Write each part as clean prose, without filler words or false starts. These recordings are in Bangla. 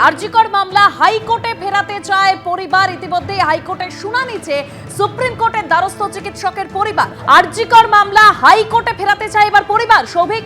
আরজিকর মামলা হাইকোর্টে ফেরাতে চায় পরিবার। ইতিমধ্যে হাইকোর্টের শুনানি চেয়ে সুপ্রিম কোর্টের দ্বারস্থ চিকিৎসকের পরিবার। আরজিকর মামলা হাইকোর্টে ফেরাতে চায় এবার পরিবার। সৌভিক,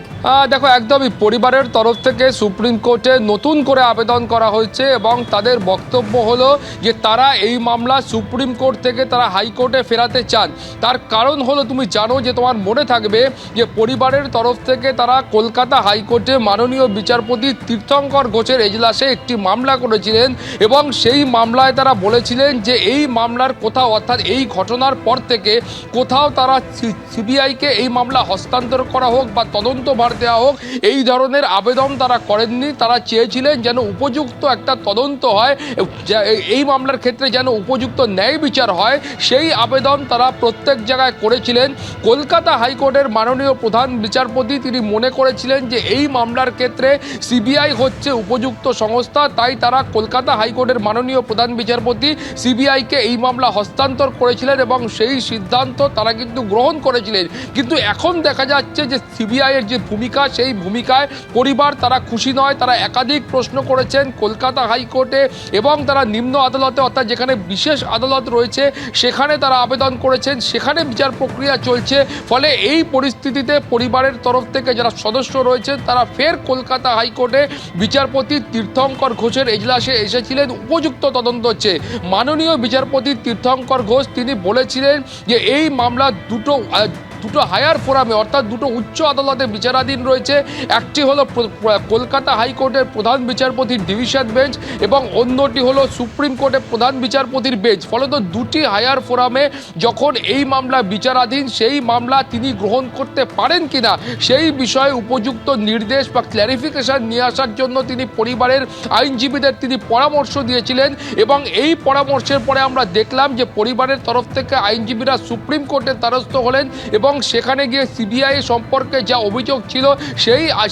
দেখো, একদমই পরিবারের তরফ থেকে সুপ্রিম কোর্টে নতুন করে আবেদন করা হয়েছে এবং তাদের বক্তব্য হলো যে তারা এই মামলা সুপ্রিম কোর্ট থেকে তারা হাইকোর্টে ফেরাতে চান। তার কারণ হলো, তুমি জানো যে তোমার মনে থাকবে যে পরিবারের তরফ থেকে তারা কলকাতা হাইকোর্টে মাননীয় বিচারপতি তীর্থঙ্কর ঘোষের এজলাসে একটি মামলা করেছিলেন এবং সেই মামলায় তারা বলেছিলেন যে এই মামলার কোথাও, অর্থাৎ এই ঘটনার পর থেকে কোথাও তারা সিবিআইকে এই মামলা হস্তান্তর করা হোক বা তদন্ত ভার দেওয়া হোক, এই ধরনের আবেদন তারা করেননি। তারা চেয়েছিলেন যেন উপযুক্ত একটা তদন্ত হয়, এই মামলার ক্ষেত্রে যেন উপযুক্ত ন্যায় বিচার হয়, সেই আবেদন তারা প্রত্যেক জায়গায় করেছিলেন। কলকাতা হাইকোর্টের মাননীয় প্রধান বিচারপতি তিনি মনে করেছিলেন যে এই মামলার ক্ষেত্রে সিবিআই হচ্ছে উপযুক্ত সংস্থা, তাই তারা কলকাতা হাইকোর্টের মাননীয় প্রধান বিচারপতি সিবিআইকে এই মামলা হস্তান্তর করেছিলেন এবং সেই সিদ্ধান্ত তারা কিন্তু গ্রহণ করেছিলেন। কিন্তু এখন দেখা যাচ্ছে যে সিবিআইয়ের যে ভূমিকা, সেই ভূমিকায় পরিবার তারা খুশি নয়। তারা একাধিক প্রশ্ন করেছেন কলকাতা হাইকোর্টে এবং তারা নিম্ন আদালতে, অর্থাৎ যেখানে বিশেষ আদালত রয়েছে সেখানে তারা আবেদন করেছেন, সেখানে বিচার প্রক্রিয়া চলছে। ফলে এই পরিস্থিতিতে পরিবারের তরফ থেকে যারা সদস্য রয়েছেন তারা ফের কলকাতা হাইকোর্টে বিচারপতি তীর্থঙ্কর ঘোষের এজলাসে এসেছিলেন উপযুক্ত তদন্ত হচ্ছে। মাননীয় বিচারপতি তীর্থঙ্কর ঘোষ তিনি বলেছিলেন যে এই মামলা দুটো হায়ার ফোরামে, অর্থাৎ দুটো উচ্চ আদালতে বিচারাধীন রয়েছে। একটি হলো কলকাতা হাইকোর্টের প্রধান বিচারপতির ডিভিশন বেঞ্চ এবং অন্যটি হলো সুপ্রিম কোর্টের প্রধান বিচারপতির বেঞ্চ। ফলত দুটি হায়ার ফোরামে যখন এই মামলা বিচারাধীন, সেই মামলা তিনি গ্রহণ করতে পারেন কিনা সেই বিষয়ে উপযুক্ত নির্দেশ বা ক্ল্যারিফিকেশন নিয়ে আসার জন্য তিনি পরিবারের আইনজীবীদের তিনি পরামর্শ দিয়েছিলেন এবং এই পরামর্শের পরে আমরা দেখলাম যে পরিবারের তরফ থেকে আইনজীবীরা সুপ্রিম কোর্টের দ্বারস্থ হলেন এবং সেখানে গিয়ে সিবিআই সম্পর্কে যা অভিযোগ ছিল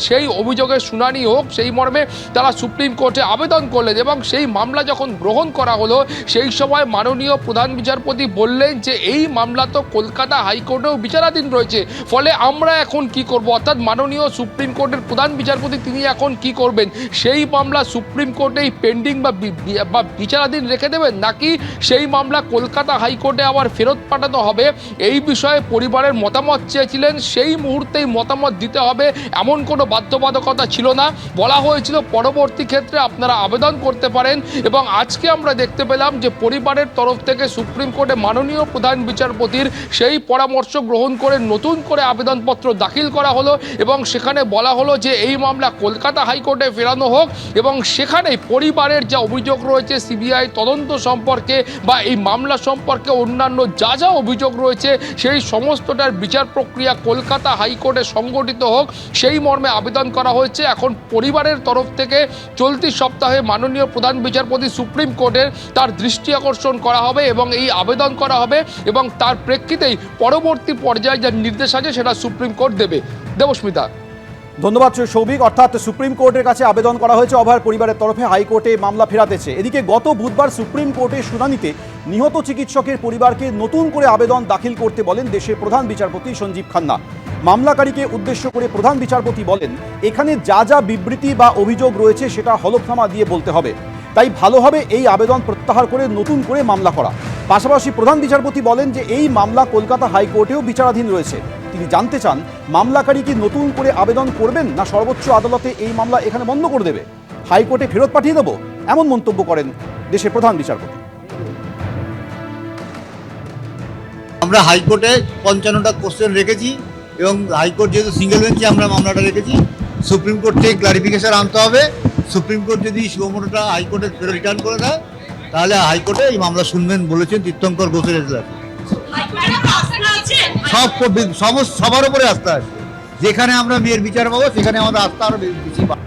সেই অভিযোগের শুনানি হোক, সেই মর্মে তারা সুপ্রিম কোর্টে আবেদন করলেন এবং সেই মামলা যখন গ্রহণ করা হলো সেই সময় মাননীয় প্রধান বিচারপতি বললেন যে এই মামলা তো কলকাতা হাইকোর্টেও বিচারাধীন রয়েছে, ফলে আমরা এখন কি করব, অর্থাৎ মাননীয় সুপ্রিম কোর্টের প্রধান বিচারপতি তিনি এখন কি করবেন, সেই মামলা সুপ্রিম কোর্টেই পেন্ডিং বা বিচারাধীন রেখে দেবেন নাকি সেই মামলা কলকাতা হাইকোর্টে আবার ফেরত পাঠানো হবে। এই বিষয়ে পরিবারের মতামত চেয়েছিলেন, সেই মুহূর্তেই মতামত দিতে হবে এমন কোনো বাধ্যবাধকতা ছিল না। বলা হয়েছিল পরবর্তী ক্ষেত্রে আপনারা আবেদন করতে পারেন এবং আজকে আমরা দেখতে পেলাম যে পরিবারের তরফ থেকে সুপ্রিম কোর্টে মাননীয় প্রধান বিচারপতির সেই পরামর্শ গ্রহণ করে নতুন করে আবেদনপত্র দাখিল করা হলো এবং সেখানে বলা হলো যে এই মামলা কলকাতা হাইকোর্টে ফেরানো হোক এবং সেখানেই পরিবারের যা অভিযোগ রয়েছে সিবিআই তদন্ত সম্পর্কে বা এই মামলা সম্পর্কে অন্যান্য যা যা অভিযোগ রয়েছে সেই সমস্তটার বিচার প্রক্রিয়া কলকাতা হাইকোর্টে সংগঠিত হোক, সেই মর্মে আবেদন করা হয়েছে। এখন পরিবারের তরফ থেকে চলতি সপ্তাহে মাননীয় প্রধান বিচারপতি সুপ্রিম কোর্টের তার দৃষ্টি আকর্ষণ করা হবে এবং এই আবেদন করা হবে এবং তার প্রেক্ষিতেই পরবর্তী পর্যায়ে যা নির্দেশ আছে সেটা সুপ্রিম কোর্ট দেবে। দেবস্মিতা, ধন্যবাদ সৌভিক। অর্থাৎ সুপ্রিম কোর্টের কাছে আবেদন করা হয়েছে অভয়ের পরিবারের তরফে, হাইকোর্টে মামলা ফেরাতেছে। এদিকে গত বুধবার সুপ্রিম কোর্টের শুনানিতে নিহত চিকিৎসকের পরিবারকে নতুন করে আবেদন দাখিল করতে বলেন দেশের প্রধান বিচারপতি সঞ্জীব খান্না। মামলাকারীকে উদ্দেশ্য করে প্রধান বিচারপতি বলেন, এখানে যা যা বিবৃতি বা অভিযোগ রয়েছে সেটা হলফনামা দিয়ে বলতে হবে, তাই ভালো হবে এই আবেদন প্রত্যাহার করে নতুন করে মামলা করা। পাশাপাশি প্রধান বিচারপতি বলেন যে এই মামলা কলকাতা হাইকোর্টেও বিচারাধীন রয়েছে। তিনি জানতে চান মামলাকারী কি নতুন করে আবেদন করবেন না সর্বোচ্চ আদালতে এই মামলা এখানে বন্ধ করে দেবে, হাইকোর্টে ফেরত পাঠিয়ে দেবো, এমন মন্তব্য করেন দেশের প্রধান বিচারপতি। আমরা হাইকোর্টে 55টা কোশ্চেন রেখেছি এবং হাইকোর্ট যেহেতু সিঙ্গেল বেঞ্চে আমরা মামলাটা রেখেছি, সুপ্রিম কোর্ট থেকে ক্লারিফিকেশন আনতে হবে। সুপ্রিম কোর্ট যদি সুমোটোটা হাইকোর্টে রিটার্ন করে দেয় তাহলে হাইকোর্টে এই মামলা শুনবেন বলেছেন তীর্থঙ্কর ঘোষের এজলাসে। সবার উপরে আস্থা আছে, যেখানে আমরা মেয়ের বিচার পাবো সেখানে আমাদের আস্থা আরো বেশি পাবো।